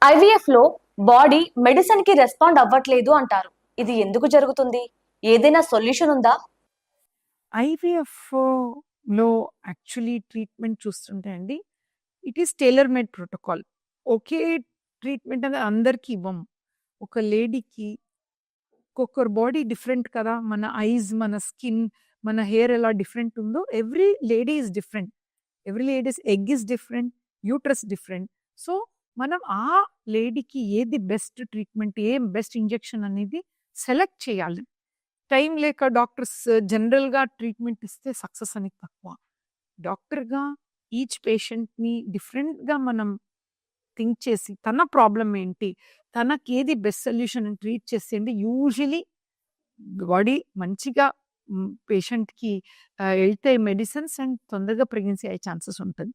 ఐవీఎఫ్‌లో body మెడిసిన్‌కి respond అవ్వట్లేదు అంటారు. ఇది ఎందుకు జరుగుతుంది? ఏదైనా సొల్యూషన్ ఉందా? ఐవీఎఫ్‌లో యాక్చువల్లీ ట్రీట్మెంట్ చూస్తుంటే అండి, it is trailer made protocol. Okay treatment అనేది అందరికీ ఇవ్వము. ఒక లేడీకి ఒక్కొక్కరి బాడీ డిఫరెంట్ కదా! మన ఐస్, మన స్కిన్, మన హెయిర్ ఎలా డిఫరెంట్ ఉందో every lady is different. Every ladies egg is different, uterus different. So, మనం ఆ లేడీకి ఏది బెస్ట్ ట్రీట్మెంట్, ఏం బెస్ట్ ఇంజెక్షన్ అనేది సెలెక్ట్ చేయాలి. టైం లేక డాక్టర్స్ జనరల్‌గా ట్రీట్మెంట్ ఇస్తే సక్సెస్ అనేది తక్కువ. డాక్టర్‌గా ఈచ్ పేషెంట్‌ని డిఫరెంట్‌గా మనం థింక్ చేసి, తన ప్రాబ్లమ్ ఏంటి? తనకేది బెస్ట్ సొల్యూషన్ అని ట్రీట్ చేసేయండి. యూజువల్లీ బాడీ మంచిగా పేషెంట్‌కి ఎళ్తాయి మెడిసిన్స్ అండ్ తొందరగా ప్రెగ్నెన్సీ అయ్యే ఛాన్సెస్ ఉంటది.